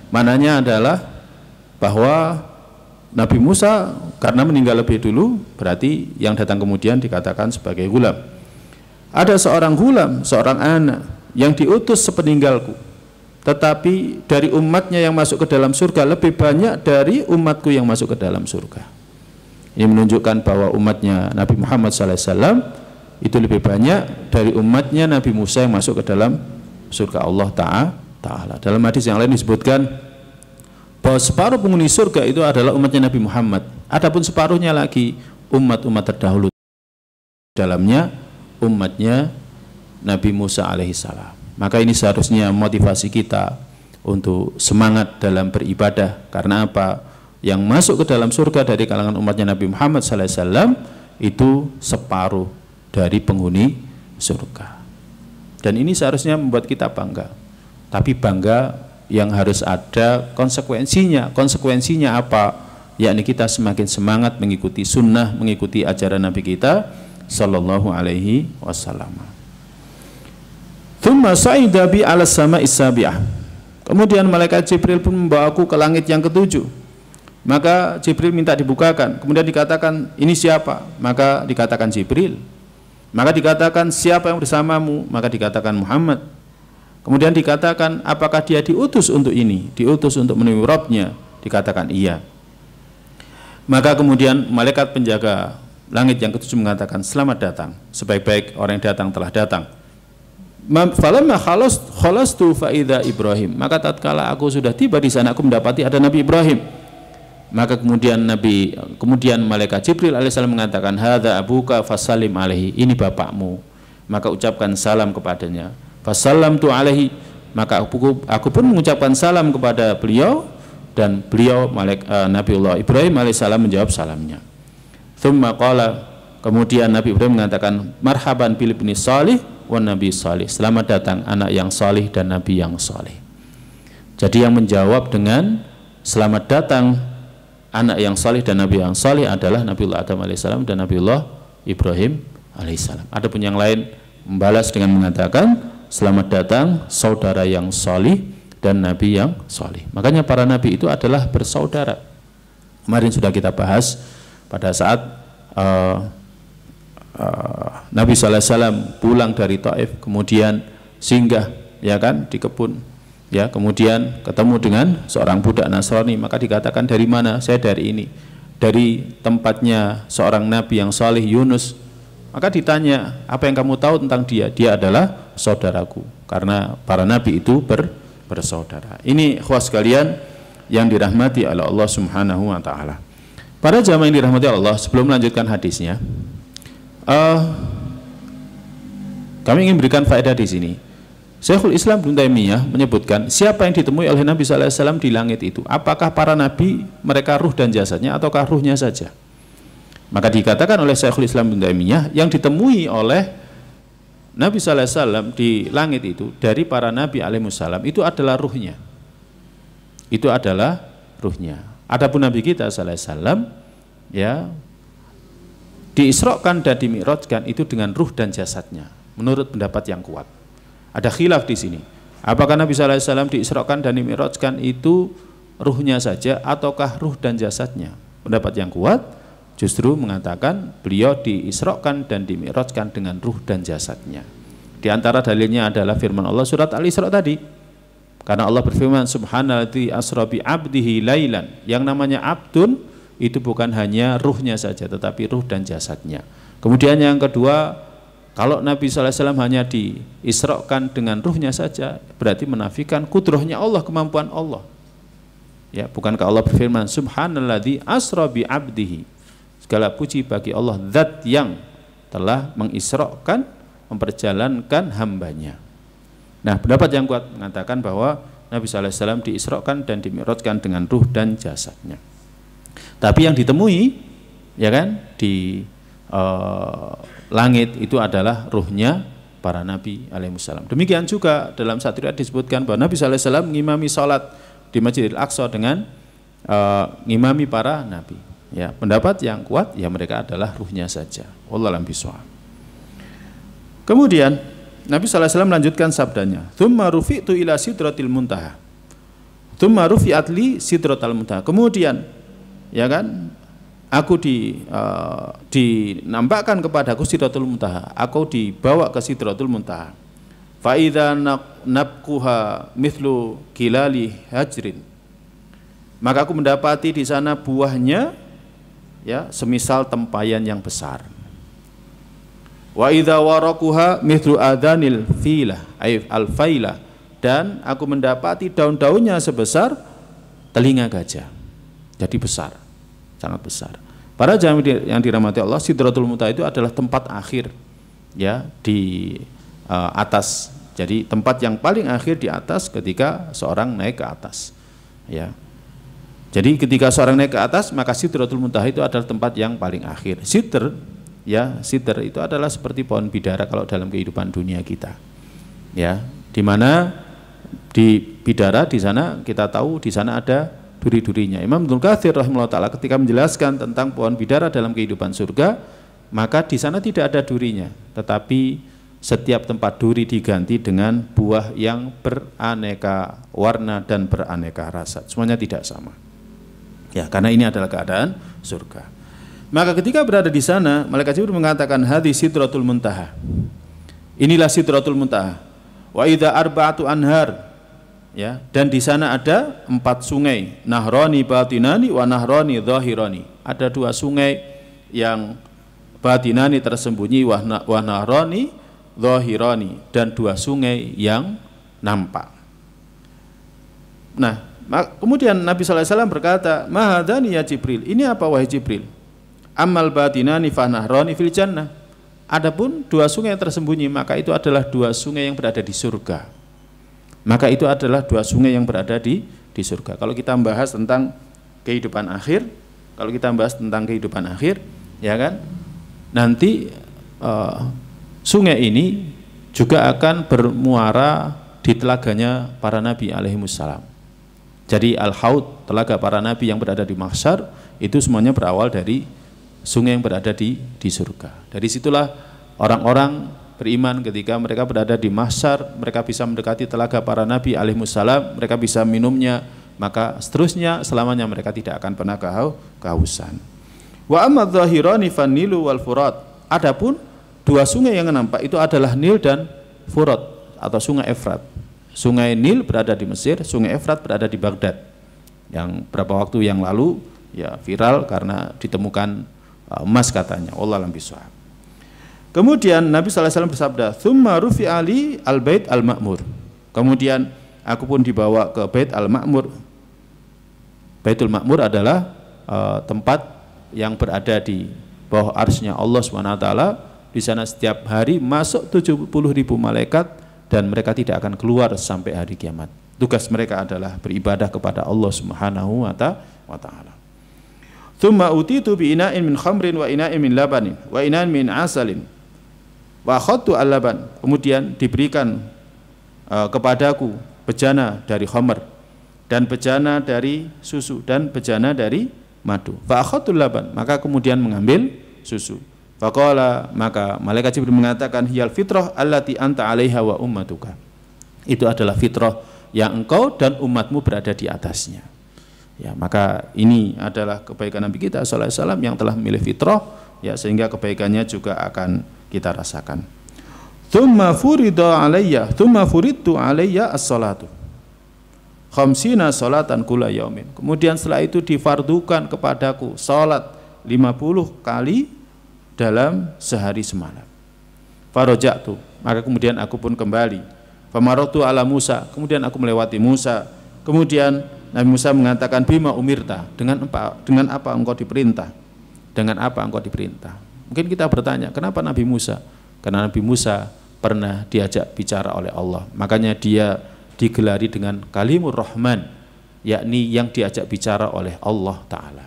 mananya adalah bahwa Nabi Musa karena meninggal lebih dulu, berarti yang datang kemudian dikatakan sebagai ghulam. Ada seorang ghulam, seorang anak yang diutus sepeninggalku, tetapi dari umatnya yang masuk ke dalam surga lebih banyak dari umatku yang masuk ke dalam surga. Ini menunjukkan bahwa umatnya Nabi Muhammad SAW itu lebih banyak dari umatnya Nabi Musa yang masuk ke dalam surga Allah Ta'ala. Dalam hadis yang lain disebutkan bahwa separuh penghuni surga itu adalah umatnya Nabi Muhammad. Adapun separuhnya lagi umat-umat terdahulu, dalamnya umatnya Nabi Musa alaihissalam. Maka ini seharusnya motivasi kita untuk semangat dalam beribadah. Karena apa? Yang masuk ke dalam surga dari kalangan umatnya Nabi Muhammad SAW itu separuh dari penghuni surga. Dan ini seharusnya membuat kita bangga. Tapi bangga yang harus ada konsekuensinya. Konsekuensinya apa? Yakni kita semakin semangat mengikuti sunnah, mengikuti ajaran Nabi kita Sallallahu Alaihi Wasallam. Thumma sa'ida bi ala sama'is sabi'ah. Kemudian malaikat Jibril pun membawaku ke langit yang ketujuh. Maka Jibril minta dibukakan. Kemudian dikatakan, ini siapa? Maka dikatakan Jibril. Maka dikatakan, siapa yang bersamamu? Maka dikatakan Muhammad. Kemudian dikatakan, apakah dia diutus untuk ini? Diutus untuk menemui Rabbnya? Dikatakan iya. Maka kemudian malaikat penjaga langit yang ketujuh mengatakan, selamat datang, sebaik-baik orang yang datang telah datang. Falamma khalastu fa idza Ibrahim. Maka tatkala aku sudah tiba di sana, aku mendapati ada Nabi Ibrahim. Maka kemudian malaikat Jibril alaihissalam mengatakan, hadza abuka fasallim alaihi, ini bapakmu, maka ucapkan salam kepadanya. Fasallamtu alaihi, maka aku pun mengucapkan salam kepada beliau, dan beliau Nabiullah Ibrahim alaihissalam menjawab salamnya. Tsumma qala, kemudian Nabi Ibrahim mengatakan, marhaban bil ibni salih wan nabi salih, selamat datang anak yang salih dan nabi yang salih. Jadi yang menjawab dengan selamat datang anak yang salih dan nabi yang salih adalah Nabiullah Adam alaihissalam dan Nabiullah Ibrahim alaihissalam. Adapun yang lain membalas dengan mengatakan selamat datang saudara yang salih dan nabi yang salih. Makanya para nabi itu adalah bersaudara. Kemarin sudah kita bahas pada saat Nabi SAW pulang dari Taif, kemudian singgah ya kan di kebun, ya, kemudian ketemu dengan seorang budak Nasrani. Maka dikatakan, dari mana? Saya dari ini, dari tempatnya seorang nabi yang saleh, Yunus. Maka ditanya, apa yang kamu tahu tentang dia? Dia adalah saudaraku, karena para nabi itu bersaudara. Ini khusus sekalian yang dirahmati oleh Allah Subhanahu wa taala. Para jamaah yang dirahmati Allah, sebelum melanjutkan hadisnya, kami ingin berikan faedah di sini. Syekhul Islam Ibnu Taimiyah menyebutkan, siapa yang ditemui oleh Nabi SAW di langit itu? Apakah para nabi mereka ruh dan jasadnya, ataukah ruhnya saja? Maka dikatakan oleh Syekhul Islam Ibnu Taimiyah, yang ditemui oleh Nabi SAW di langit itu dari para nabi alaihissalam itu adalah ruhnya. Itu adalah ruhnya. Adapun Nabi kita SAW, ya, diisrokan dan dimi'rajkan itu dengan ruh dan jasadnya, menurut pendapat yang kuat. Ada khilaf di sini. Apakah Nabi SAW diisrokan dan dimi'rajkan itu ruhnya saja, ataukah ruh dan jasadnya? Pendapat yang kuat justru mengatakan beliau diisrokan dan dimi'rajkan dengan ruh dan jasadnya. Di antara dalilnya adalah firman Allah surat Al-Isra tadi. Karena Allah berfirman, subhanalladzi asra bi 'abdihi lailan. Yang namanya abdun itu bukan hanya ruhnya saja, tetapi ruh dan jasadnya. Kemudian yang kedua, kalau Nabi SAW hanya diisrokan dengan ruhnya saja, berarti menafikan kudrahnya Allah, kemampuan Allah. Ya, bukankah Allah berfirman, subhanalladzi asra bi 'abdihi. Segala puji bagi Allah, zat yang telah mengisrokan, memperjalankan hambanya. Nah, pendapat yang kuat mengatakan bahwa Nabi SAW diisrokan dan dimi'rajkan dengan ruh dan jasadnya. Tapi yang ditemui, ya kan, di langit itu adalah ruhnya para nabi alaihissalam. Demikian juga dalam satu riwayat disebutkan bahwa Nabi SAW mengimami salat di Masjidil Aqsa dengan ngimami para nabi. Ya, pendapat yang kuat ya mereka adalah ruhnya saja. Wallahu a'lam bishawab. Kemudian Nabi SAW melanjutkan sabdanya, "Tsumma rufi'tu ila sidratil muntaha." Tsumma rufi'at li sidratal muntaha. Kemudian, ya kan, aku dinampakkan kepadaku sidratul muntaha. Aku dibawa ke sidratul muntaha. Fa idza nabquha mithlu kilali hajrin. Maka aku mendapati di sana buahnya, ya, semisal tempayan yang besar. Wa idza waraquha mithlu adanil filah ay al-failah, dan aku mendapati daun-daunnya sebesar telinga gajah. Jadi besar, sangat besar. Para jamaah yang dirahmati Allah, Sidratul Muntaha itu adalah tempat akhir, ya, di atas. Jadi tempat yang paling akhir di atas ketika seorang naik ke atas, ya. Jadi ketika seorang naik ke atas, maka Sidratul Muntaha itu adalah tempat yang paling akhir. Sidr, ya, sidr itu adalah seperti pohon bidara kalau dalam kehidupan dunia kita, ya, di mana di bidara di sana kita tahu di sana ada duri-durinya. Imam Ibnu Katsir rahimahullah taala ketika menjelaskan tentang pohon bidara dalam kehidupan surga, maka di sana tidak ada durinya, tetapi setiap tempat duri diganti dengan buah yang beraneka warna dan beraneka rasa. Semuanya tidak sama. Ya, karena ini adalah keadaan surga. Maka ketika berada di sana, malaikat Jibril mengatakan, hadis sidratul muntaha. Inilah sidratul muntaha. Wa idza arba'atu anhar. Ya, dan di sana ada 4 sungai, nahrani batinani wa nahrani zahirani. Ada 2 sungai yang batinani tersembunyi wa nahrani zahirani, dan 2 sungai yang nampak. Nah, kemudian Nabi SAW berkata, mahadani ya Jibril, ini apa wahai Jibril? Amal batinani fa nahrani fil jannah. Adapun 2 sungai yang tersembunyi, maka itu adalah 2 sungai yang berada di surga. Maka itu adalah 2 sungai yang berada di surga. Kalau kita membahas tentang kehidupan akhir, ya kan, nanti sungai ini juga akan bermuara di telaganya para nabi alaihimussalam. Jadi al-haud, telaga para nabi yang berada di mahsyar, itu semuanya berawal dari sungai yang berada di surga. Dari situlah orang-orang beriman ketika mereka berada di mahsyar, mereka bisa mendekati telaga para nabi alaihimussalam, mereka bisa minumnya, maka seterusnya selamanya mereka tidak akan pernah kehausan. Wa amma dzahirani fan-nilu wal furat. Adapun 2 sungai yang nampak itu adalah Nil dan Furat atau sungai Efrat. Sungai Nil berada di Mesir, sungai Efrat berada di Baghdad. Yang berapa waktu yang lalu ya viral karena ditemukan emas katanya. Wallahu a'lam bishawab. Kemudian Nabi SAW bersabda, "Tsumma rufi ali al-bait al-ma'mur." Kemudian aku pun dibawa ke Bait al-Ma'mur. Baitul Ma'mur adalah tempat yang berada di bawah arsy-Nya Allah SWT. Di sana setiap hari masuk 70.000 malaikat dan mereka tidak akan keluar sampai hari kiamat. Tugas mereka adalah beribadah kepada Allah Subhanahu wa taala. Tsumma utitu bi ina'in min khamrin wa ina'in min labanin wa ina'in min asalin wa akhadtu al-laban. Kemudian diberikan kepadaku bejana dari khamr dan bejana dari susu dan bejana dari madu. Fa akhadtu al-laban, maka kemudian mengambil susu. Faqala, maka malaikat Jibril mengatakan, hiyal fitrah allati anta 'alaiha wa ummatuka. Itu adalah fitrah yang engkau dan umatmu berada di atasnya. Ya, maka ini adalah kebaikan Nabi kita sallallahu alaihi wasallam yang telah memilih fitrah, ya, sehingga kebaikannya juga akan kita rasakan. Tsumma furidtu alayya as-salatu khamsina salatan kulla yaumin. Kemudian setelah itu difardukan kepadaku salat 50 kali dalam sehari semalam. Faraja'tu, maka kemudian aku pun kembali. Famaratu ala Musa, kemudian aku melewati Musa. Kemudian Nabi Musa mengatakan, bima umirta, dengan apa engkau diperintah? Dengan apa engkau diperintah? Mungkin kita bertanya, kenapa Nabi Musa? Karena Nabi Musa pernah diajak bicara oleh Allah, makanya dia digelari dengan Kalimur Rahman, yakni yang diajak bicara oleh Allah Ta'ala.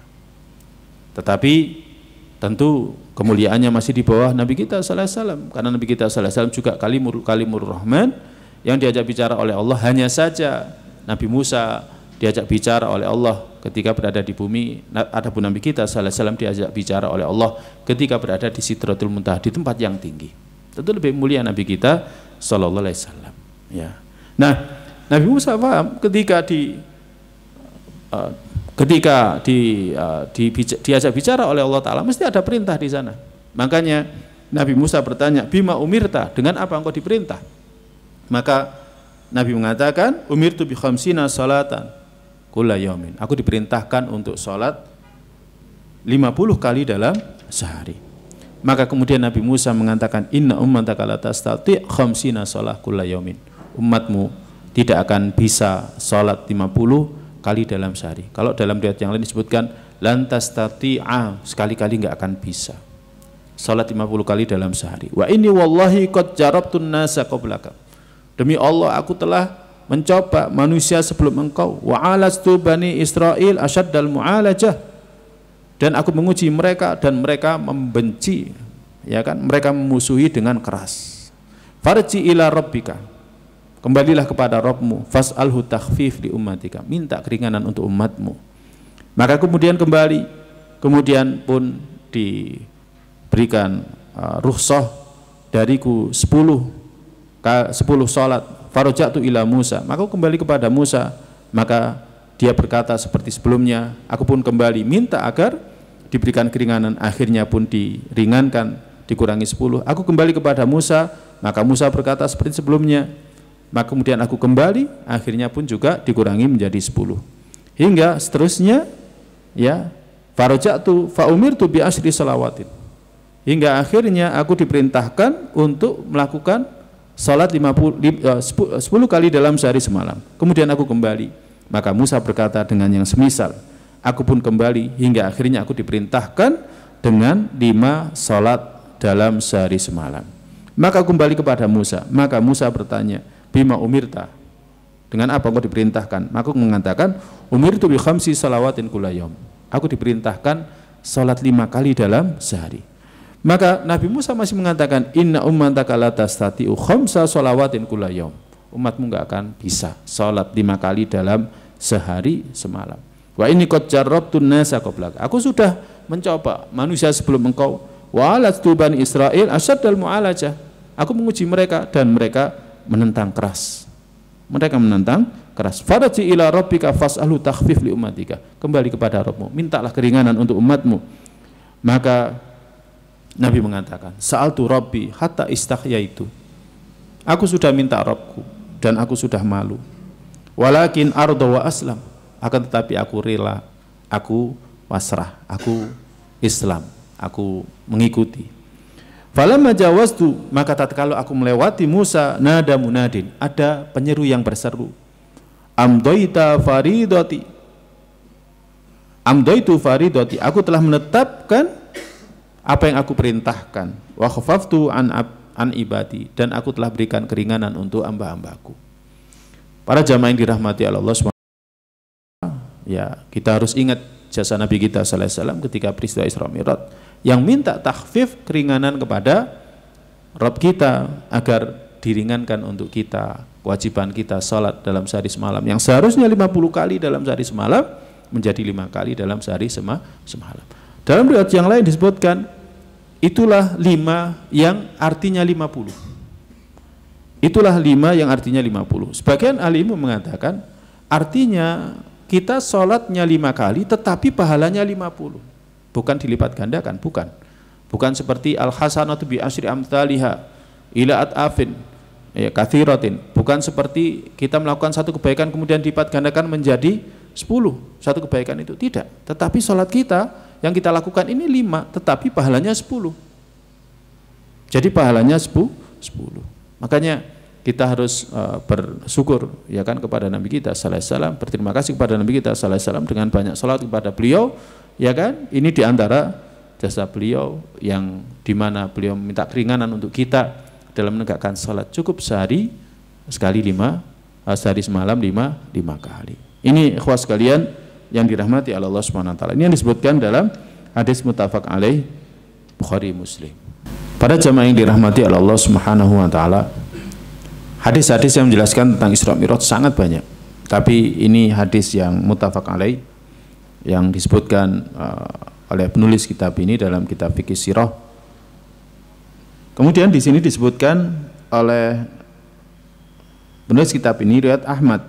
Tetapi tentu kemuliaannya masih di bawah Nabi kita sallallahu alaihi wasallam, karena Nabi kita sallallahu alaihi wasallam juga Kalimur Rahman yang diajak bicara oleh Allah. Hanya saja Nabi Musa diajak bicara oleh Allah ketika berada di bumi, adapun Nabi kita sallallahu alaihi wasallam diajak bicara oleh Allah ketika berada di Sidratul Muntaha, di tempat yang tinggi. Tentu lebih mulia Nabi kita sallallahu alaihi wasallam, ya. Nah, Nabi Musa paham ketika diajak bicara oleh Allah Ta'ala mesti ada perintah di sana. Makanya Nabi Musa bertanya, bima umirta, dengan apa engkau diperintah? Maka Nabi mengatakan, umirtu bi khamsina salatan kulla yaumin. Aku diperintahkan untuk salat 50 kali dalam sehari. Maka kemudian Nabi Musa mengatakan, inna ummataka la tastati' khamsina salat kulla yaumin. Umatmu tidak akan bisa salat 50 kali dalam sehari. Kalau dalam riwayat yang lain disebutkan lantas tati'a, sekali-kali enggak akan bisa salat 50 kali dalam sehari. Wa inni wallahi qad jarabtun nasa qablaka. Demi Allah aku telah mencoba manusia sebelum engkau. Wa alastu bani Israil asyaddal mu'alajah, dan aku menguji mereka dan mereka membenci, ya kan, mereka memusuhi dengan keras. Farji ila rabbika, kembalilah kepada Rabbmu, fas'alhu takhfif li ummatika, minta keringanan untuk umatmu. Maka kemudian kemudian pun diberikan rukhsah dariku 10 salat, faraja'tu ila Musa, maka aku kembali kepada Musa, maka dia berkata seperti sebelumnya, aku pun kembali minta agar diberikan keringanan, akhirnya pun diringankan, dikurangi 10. Aku kembali kepada Musa, maka Musa berkata seperti sebelumnya, maka kemudian aku kembali, akhirnya pun juga dikurangi menjadi 10. Hingga seterusnya, ya, faraja'tu fa umirtu bi asyri salawatin. Hingga akhirnya aku diperintahkan untuk melakukan salat 10 kali dalam sehari semalam. Kemudian aku kembali. Maka Musa berkata dengan yang semisal. Aku pun kembali hingga akhirnya aku diperintahkan dengan 5 salat dalam sehari semalam. Maka aku kembali kepada Musa. Maka Musa bertanya, bima umirta, dengan apa kau diperintahkan? Maka aku mengatakan, umirtu bi khamsi salawatin kulla yaum. Aku diperintahkan salat 5 kali dalam sehari. Maka Nabi Musa masih mengatakan, inna ummataka la tastati'u khamsa shalawatin kulla yaum. Umatmu enggak akan bisa salat 5 kali dalam sehari semalam. Wa inni qad jarrabtun nasa qablak. Aku sudah mencoba manusia sebelum engkau. Wa alastu bani Israil asyaddal mu'alajah. Aku menguji mereka dan mereka menentang keras. Mereka menentang keras. Faraji ila rabbika fas'alu takhfif li ummatika. Kembali kepada Rabbmu, mintalah keringanan untuk umatmu. Maka Nabi mengatakan, sa'altu rabbi hatta istahyaitu. Aku sudah minta Rabbku dan aku sudah malu. Walakin arda wa aslam. Akan tetapi aku rela, aku pasrah, aku Islam, aku mengikuti. Falamma jawaztu, maka tatkala aku melewati Musa, nada munadin, ada penyeru yang berseru. Amdoita faridati. Amdoitu faridati, aku telah menetapkan apa yang aku perintahkan. Wa khafaftu an ibadi, dan aku telah berikan keringanan untuk hamba-hambaku. Para jamaah yang dirahmati Allah SWT, ya, kita harus ingat jasa Nabi kita sallallahu alaihi wasallam ketika peristiwa Isra Mi'raj, yang minta takhfif, keringanan kepada Rabb kita agar diringankan untuk kita kewajiban kita salat dalam sehari semalam yang seharusnya 50 kali dalam sehari semalam menjadi 5 kali dalam sehari semalam. Dalam riwayat yang lain disebutkan, itulah 5 yang artinya 50. Itulah 5 yang artinya 50. Sebagian ahli ilmu mengatakan artinya kita sholatnya 5 kali tetapi pahalanya 50. Bukan dilipat gandakan, bukan seperti al-hasanatu bi asyri amthaliha ila at'afin ya katsiratin. Bukan seperti kita melakukan satu kebaikan kemudian dilipat gandakan menjadi 10 satu kebaikan itu, tidak. Tetapi sholat kita yang kita lakukan ini 5 tetapi pahalanya 10. Jadi pahalanya 10. Makanya kita harus bersyukur ya kan kepada Nabi kita sallallahu alaihi wasallam, berterima kasih kepada Nabi kita sallallahu alaihi wasallam dengan banyak salat kepada beliau ya kan. Ini diantara jasa beliau yang dimana beliau minta keringanan untuk kita dalam menegakkan salat cukup sehari sekali 5, sehari semalam 5 kali. Ini ikhwas sekalian yang dirahmati Allah Subhanahu wa taala. Ini yang disebutkan dalam hadis muttafaq alaih Bukhari Muslim. Para jamaah yang dirahmati Allah Subhanahu wa taala, hadis-hadis yang menjelaskan tentang Isra Mi'raj sangat banyak. Tapi ini hadis yang muttafaq alaih yang disebutkan oleh penulis kitab ini dalam kitab fikih sirah. Kemudian di sini disebutkan oleh penulis kitab ini riwayat Ahmad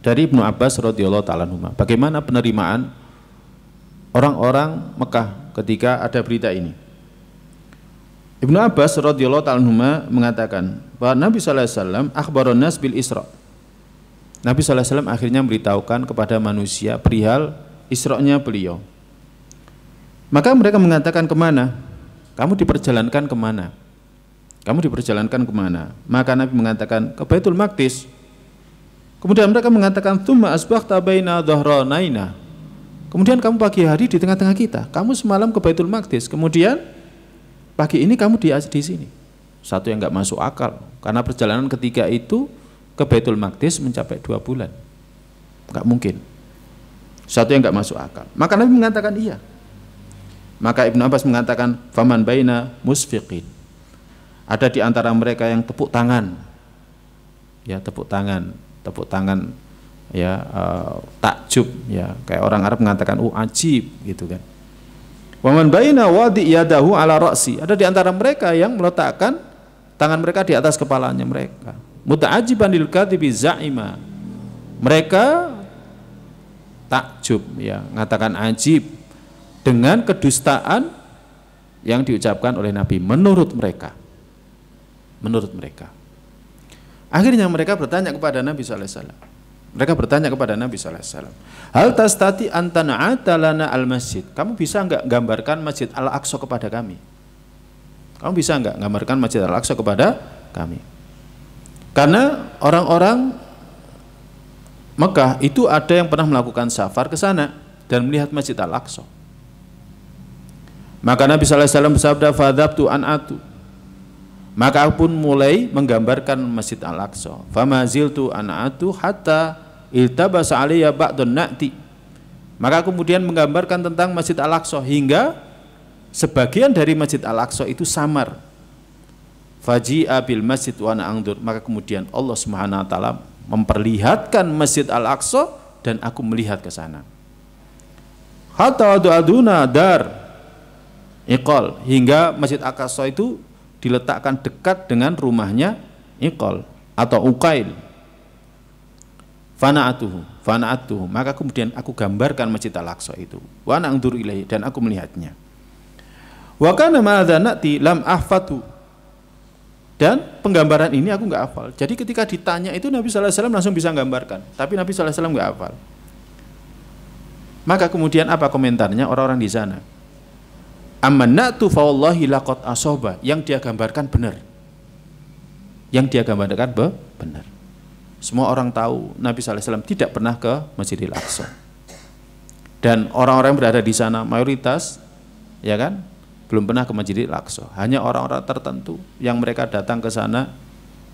dari Ibnu Abbas radhiyallahu taala anhuma. Bagaimana penerimaan orang-orang Mekah ketika ada berita ini? Ibnu Abbas radhiyallahu taala anhuma mengatakan bahwa Nabi sallallahu alaihi wasallam akhbaron nas bil Isra. Nabi sallallahu alaihi wasallam akhirnya memberitahukan kepada manusia perihal Isra-nya beliau. Maka mereka mengatakan, kemana? Kamu diperjalankan kemana? Kamu diperjalankan kemana? Maka Nabi mengatakan, ke Baitul Maqdis. Kemudian mereka mengatakan, tsumma asbaghta baina dhahranaina. Kemudian kamu pagi hari di tengah-tengah kita. Kamu semalam ke Baitul Maqdis. Kemudian pagi ini kamu di sini. Satu yang enggak masuk akal. Karena perjalanan ketiga itu ke Baitul Maqdis mencapai 2 bulan. Enggak mungkin. Satu yang enggak masuk akal. Maka Nabi mengatakan iya. Maka Ibnu Abbas mengatakan, faman baina musfiqin. Ada di antara mereka yang tepuk tangan. Ya, tepuk tangan ya, takjub ya, kayak orang Arab mengatakan ajib gitu kan. Wa man baina wadi yadahu ala ra'si, ada di antara mereka yang meletakkan tangan mereka di atas kepalanya mereka. Muta'ajiban lil kadhibi za'ima, mereka takjub, ya, mengatakan ajib dengan kedustaan yang diucapkan oleh Nabi menurut mereka. Akhirnya mereka bertanya kepada Nabi sallallahu alaihi wasallam. Hal tastati antana'ata lana al-masjid? Kamu bisa enggak gambarkan Masjid Al-Aqsa kepada kami? Karena orang-orang Mekah itu ada yang pernah melakukan safar ke sana dan melihat Masjid Al-Aqsa. Maka Nabi sallallahu alaihi wasallam bersabda, fadzabtu an'atu, maka aku pun mulai menggambarkan Masjid Al-Aqsa. Famaziltu an'atu hatta iltabasa alayya ba'dun na'ti, maka kemudian menggambarkan tentang Masjid Al-Aqsa hingga sebagian dari Masjid Al-Aqsa itu samar. Faji'a bil masjid wa ana anzur, maka kemudian Allah Subhanahu wa taala memperlihatkan Masjid Al-Aqsa dan aku melihat ke sana. Hatta aduna dar Iqal, hingga Masjid Al-Aqsa itu diletakkan dekat dengan rumahnya Iqal atau Uqail. Fana'atuhu, maka kemudian aku gambarkan Masjid Al-Aqsa itu. Wa ana anzur ilaihi, dan aku melihatnya. Wa kana ma'adza na'ti lam ahfatu, dan penggambaran ini aku enggak hafal. Jadi ketika ditanya itu Nabi sallallahu alaihi wasallam langsung bisa gambarkan, tapi Nabi sallallahu alaihi wasallam enggak hafal. Maka kemudian apa komentarnya orang-orang di sana? Amannatu fa wallahi laqad asaba, yang dia gambarkan benar. Benar. Semua orang tahu Nabi sallallahu alaihi wasallam tidak pernah ke Masjidil Aqsa. Dan orang-orang yang berada di sana mayoritas, ya kan, belum pernah ke Masjidil Aqsa. Hanya orang-orang tertentu yang mereka datang ke sana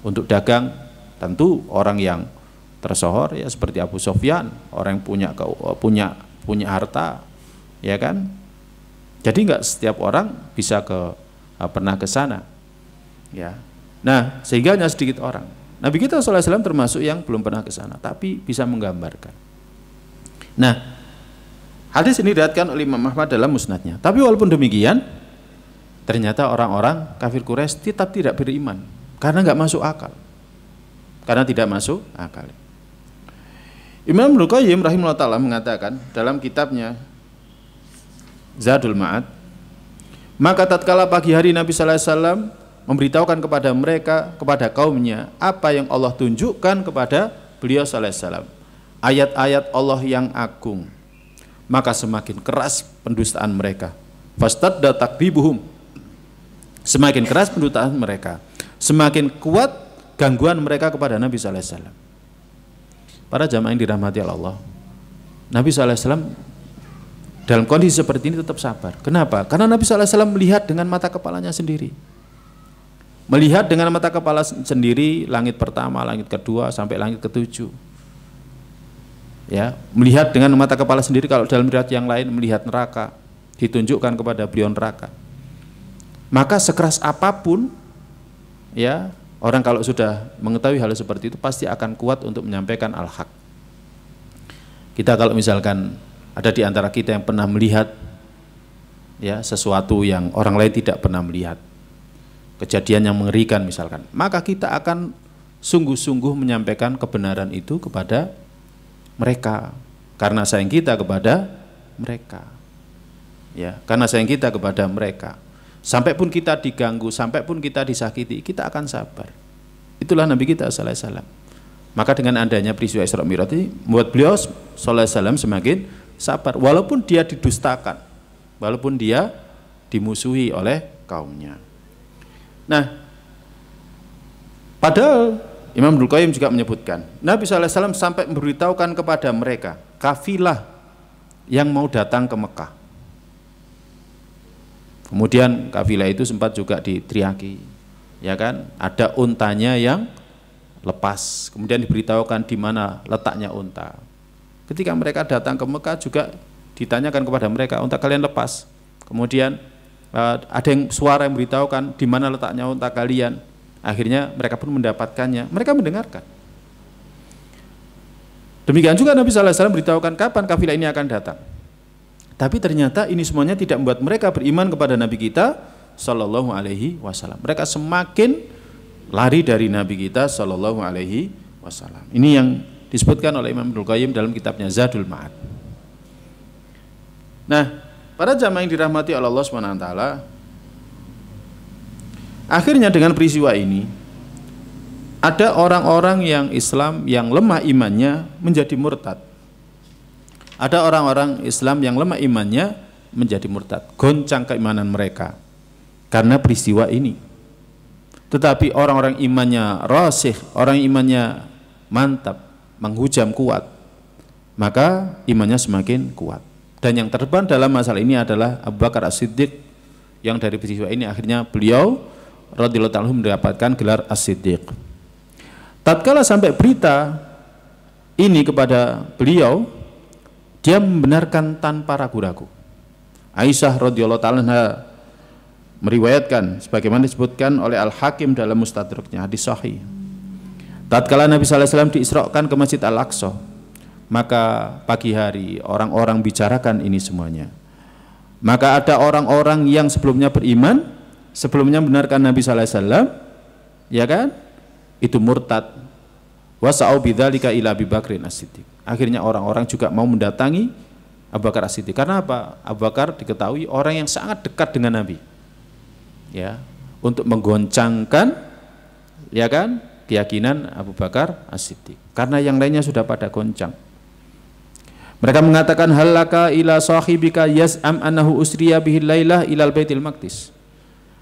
untuk dagang, tentu orang yang tersohor, ya, seperti Abu Sufyan, orang yang punya harta, ya kan. Jadi enggak setiap orang bisa pernah ke sana, ya. Nah, sehingga hanya sedikit orang. Nabi kita sallallahu alaihi wasallam termasuk yang belum pernah ke sana, tapi bisa menggambarkan. Nah, hadis ini diriwayatkan oleh Imam Ahmad dalam musnadnya. Tapi walaupun demikian, ternyata orang-orang kafir Quraisy tetap tidak beriman karena enggak masuk akal. Imam Ibnu Qayyim rahimahullah ta'ala mengatakan dalam kitabnya Zadul Ma'ad, maka tatkala pagi hari Nabi sallallahu alaihi wasallam memberitahukan kepada mereka, kepada kaumnya, apa yang Allah tunjukkan kepada beliau sallallahu alaihi wasallam, ayat-ayat Allah yang agung, maka semakin keras pendustaan mereka. Fastadda takdzibuhum, semakin keras pendustaan mereka, semakin kuat gangguan mereka kepada Nabi sallallahu alaihi wasallam. Para jamaah yang dirahmati Allah, Nabi sallallahu alaihi wasallam dalam kondisi seperti ini tetap sabar. Kenapa? Karena Nabi sallallahu alaihi wasallam melihat dengan mata kepalanya sendiri. Melihat dengan mata kepala sendiri langit pertama, langit kedua sampai langit ketujuh. Ya, melihat dengan mata kepala sendiri. Kalau dalam riwayat yang lain melihat neraka, ditunjukkan kepada beliau neraka. Maka sekeras apapun, ya, orang kalau sudah mengetahui hal seperti itu pasti akan kuat untuk menyampaikan al-haq. Kita kalau misalkan ada di antara kita yang pernah melihat, ya, sesuatu yang orang lain tidak pernah melihat, kejadian yang mengerikan misalkan, maka kita akan sungguh-sungguh menyampaikan kebenaran itu kepada mereka karena sayang kita kepada mereka, ya, karena sayang kita kepada mereka. Sampai pun kita diganggu, sampai pun kita disakiti, kita akan sabar. Itulah Nabi kita sallallahu alaihi wasallam. Maka dengan adanya peristiwa Isra Mi'raj ini membuat beliau sallallahu alaihi wasallam semakin sabar, walaupun dia didustakan, walaupun dia dimusuhi oleh kaumnya. Nah, padahal Imam Ibnu Qayyim juga menyebutkan Nabi sallallahu alaihi wasallam sampai memberitahukan kepada mereka kafilah yang mau datang ke Mekah. Kemudian kafilah itu sempat juga diteriaki, ya kan, ada untanya yang lepas, kemudian diberitahukan di mana letaknya unta. Ketika mereka datang ke Mekah juga ditanyakan kepada mereka, unta kalian lepas. Kemudian ada yang suara yang beritahukan di mana letaknya unta kalian. Akhirnya mereka pun mendapatkannya, mereka mendengarkan. Demikian juga Nabi sallallahu alaihi wasallam beritahukan kapan kafilah ini akan datang. Tapi ternyata ini semuanya tidak membuat mereka beriman kepada Nabi kita Sallallahu Alaihi Wasallam. Mereka semakin lari dari Nabi kita Sallallahu Alaihi Wasallam. Ini yang disebutkan oleh Imam Ibnul Qayyim dalam kitabnya Zadul Ma'ad. Nah, para jamaah yang dirahmati oleh Allah Subhanahu Wa Taala, akhirnya dengan peristiwa ini ada orang-orang yang Islam yang lemah imannya menjadi murtad. Ada orang-orang Islam yang lemah imannya menjadi murtad, goncang keimanan mereka karena peristiwa ini. Tetapi orang-orang imannya rasikh, orang imannya mantap, menghujam kuat, maka imannya semakin kuat. Dan yang terdepan dalam masalah ini adalah Abu Bakar As-Siddiq, yang dari peristiwa ini akhirnya beliau radhiyallahu anhu mendapatkan gelar As-Siddiq. Tatkala sampai berita ini kepada beliau, dia membenarkan tanpa ragu-ragu. Aisyah radhiyallahu ta'ala meriwayatkan sebagaimana disebutkan oleh Al-Hakim dalam Mustadraknya, hadis sahih. Tatkala Nabi sallallahu alaihi wasallam diisrakan ke Masjid Al-Aqsa, maka pagi hari orang-orang bicarakan ini semuanya. Maka ada orang-orang yang sebelumnya beriman, sebelumnya membenarkan Nabi sallallahu alaihi wasallam, ya kan? Itu murtad. Wasa'u bidzalika ila Abi Bakrin As-Siddiq. Akhirnya orang-orang juga mau mendatangi Abu Bakar As-Siddiq. Karena apa? Abu Bakar diketahui orang yang sangat dekat dengan Nabi. Ya, untuk menggoncangkan, ya kan, keyakinan Abu Bakar As-Siddiq. Karena yang lainnya sudah pada goncang. Mereka mengatakan, halaka ila sahibika yaz'am annahu usriya bihi lailah ilal Baitil Maqdis.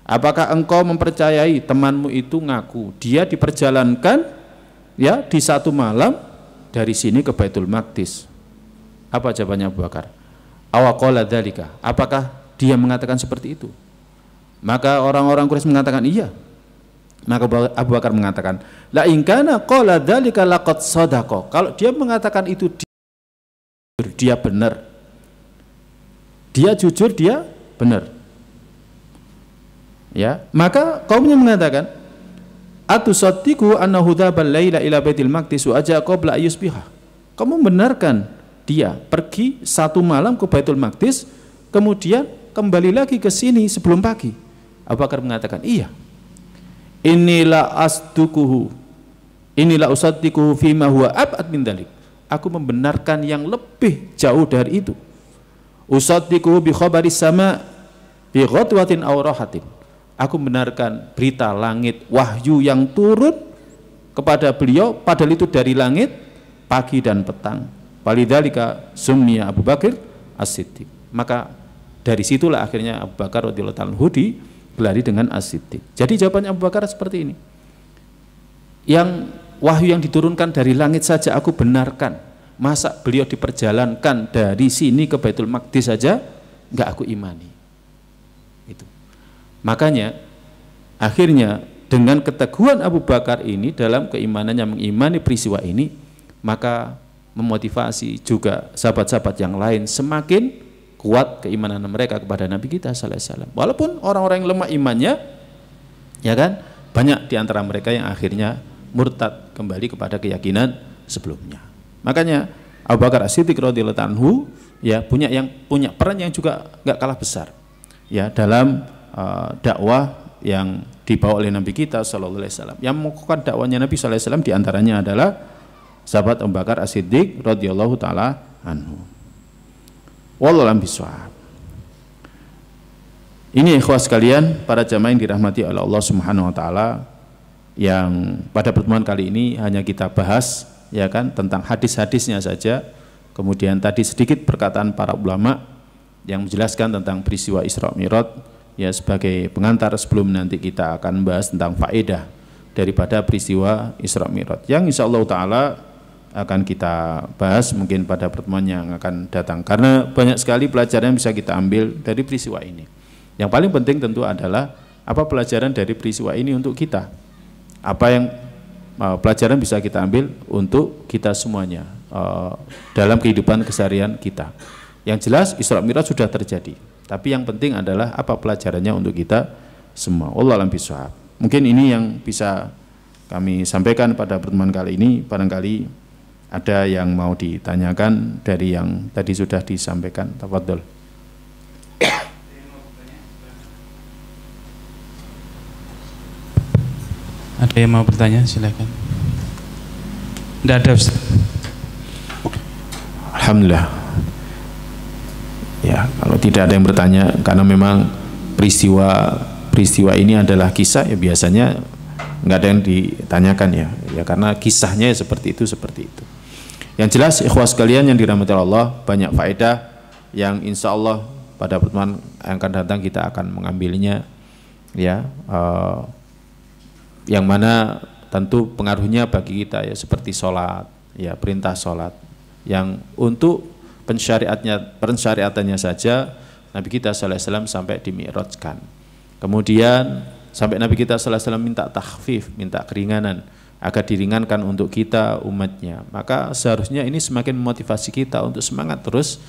Apakah engkau mempercayai temanmu itu ngaku dia diperjalankan ya di satu malam dari sini ke Baitul Maqdis? Apa jawabannya Abu Bakar? Awaqala dzalika. Apakah dia mengatakan seperti itu? Maka orang-orang Quraisy mengatakan iya. Maka Abu Bakar mengatakan, la in kana qala dzalika laqad shadaqa. Kalau dia mengatakan itu dia benar. Dia jujur, dia benar. Ya, maka kaumnya mengatakan, atusaddiqu annahu dzabal laila ila Baitil Maqdis wa aja qabla ayusbiha. Kamu benarkan dia pergi satu malam ke Baitul Maqdis, kemudian kembali lagi ke sini sebelum pagi? Abu Bakar mengatakan, iya. Inilah asduquhu, inilah usaddiquhu fima huwa ab'ad min dzalik. Aku membenarkan yang lebih jauh dari itu. Usaddiquhu bi khabaris sama bi ghadwatin aw rahatin. Aku benarkan berita langit, wahyu yang turun kepada beliau, padahal itu dari langit pagi dan petang. Walidzalika summiya Abu Bakar As-Siddiq. Maka dari situlah akhirnya Abu Bakar radhiyallahu ta'ala anhu digelari dengan As-Siddiq. Jadi jawabannya Abu Bakar seperti ini. Yang wahyu yang diturunkan dari langit saja aku benarkan. Masa beliau diperjalankan dari sini ke Baitul Maqdis saja enggak aku imani. Itu. Makanya akhirnya dengan keteguhan Abu Bakar ini dalam keimanannya mengimani peristiwa ini, maka memotivasi juga sahabat-sahabat yang lain semakin kuat keimanan mereka kepada Nabi kita sallallahu alaihi wasallam. Walaupun orang-orang yang lemah imannya, ya kan, banyak di antara mereka yang akhirnya murtad kembali kepada keyakinan sebelumnya. Makanya Abu Bakar As-Siddiq radhiyallahu anhu ya punya peran yang juga enggak kalah besar ya dalam dakwah yang dibawa oleh Nabi kita sallallahu alaihi wasallam. Yang mengukuhkan dakwahnya Nabi sallallahu alaihi wasallam diantaranya adalah sahabat Abu Bakar As-Siddiq radhiyallahu taala anhu. Wallahu a'lam bishawab. Ini ikhwah sekalian, para jamaah yang dirahmati oleh Allah Subhanahu wa taala, yang pada pertemuan kali ini hanya kita bahas ya kan tentang hadis-hadisnya saja. Kemudian tadi sedikit perkataan para ulama yang menjelaskan tentang peristiwa Isra Mi'raj ya sebagai pengantar sebelum nanti kita akan membahas tentang faedah daripada peristiwa Isra Mi'raj yang insyaallah taala akan kita bahas mungkin pada pertemuan yang akan datang, karena banyak sekali pelajaran yang bisa kita ambil dari peristiwa ini. Yang paling penting tentu adalah apa pelajaran dari peristiwa ini untuk kita, apa yang pelajaran bisa kita ambil untuk kita semuanya dalam kehidupan keseharian kita. Yang jelas Isra Mi'raj sudah terjadi, tapi yang penting adalah apa pelajarannya untuk kita semua. Wallahu a'lam bishawab. Mungkin ini yang bisa kami sampaikan pada pertemuan kali ini. Barangkali ada yang mau ditanyakan dari yang tadi sudah disampaikan. Tafadhol. Ada yang mau bertanya? Silakan. Tidak ada, Ustaz. Alhamdulillah. Ya, kalau tidak ada yang bertanya, karena memang peristiwa ini adalah kisah, ya biasanya nggak ada yang ditanyakan ya. Ya karena kisahnya ya seperti itu. Yang jelas, ikhwas sekalian yang dirahmati Allah, banyak faedah yang insya Allah pada pertemuan yang akan datang kita akan mengambilnya, ya. Yang mana tentu pengaruhnya bagi kita ya seperti sholat, ya perintah sholat, yang untuk pensyariatannya saja Nabi kita sallallahu alaihi wasallam sampai dimi'rajkan. Kemudian sampai Nabi kita sallallahu alaihi wasallam minta takhfif, minta keringanan agar diringankan untuk kita umatnya. Maka seharusnya ini semakin memotivasi kita untuk semangat terus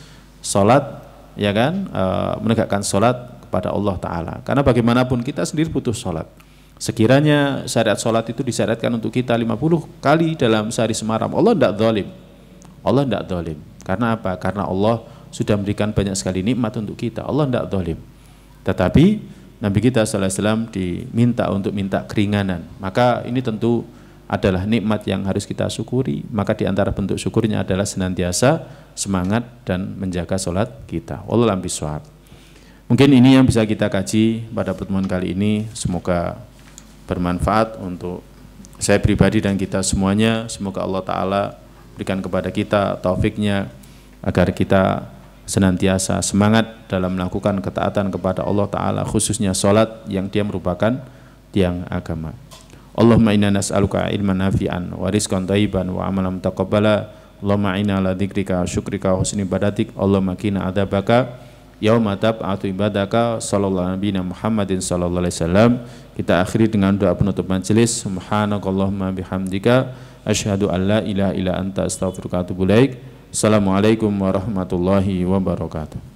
sholat, ya kan, menegakkan sholat kepada Allah Ta'ala. Karena bagaimanapun kita sendiri butuh sholat. Sekiranya syariat sholat itu disyariatkan untuk kita 50 kali dalam sehari semalam, Allah tidak zalim. Allah tidak zalim. Karena apa? Karena Allah sudah memberikan banyak sekali nikmat untuk kita. Allah tidak zalim. Tetapi Nabi kita sallallahu alaihi wasallam diminta untuk minta keringanan. Maka ini tentu adalah nikmat yang harus kita syukuri. Maka di antara bentuk syukurnya adalah senantiasa semangat dan menjaga sholat kita. Wallahu a'lam bishawab. Mungkin ini yang bisa kita kaji pada pertemuan kali ini. Semoga bermanfaat untuk saya pribadi dan kita semuanya. Semoga Allah Ta'ala berikan kepada kita taufiknya agar kita senantiasa semangat dalam melakukan ketaatan kepada Allah Ta'ala, khususnya sholat yang dia merupakan tiang agama. Allahumma inna nas'aluka ilman nafi'an wa rizqan thayyiban wa amalan mutaqabbala. Allahumma inna ala dzikrika wa syukrika wa husni ibadatik. Allahumma qina adzabaka yauma tab'atu ibadaka. Sallallahu nabiyina Muhammadin sallallahu alaihi wasallam. Kita akhiri dengan doa penutup majelis. Subhanakallahumma bihamdika asyhadu an la ilaha illa anta astaghfiruka wa atubu ilaik. Assalamualaikum warahmatullahi wabarakatuh.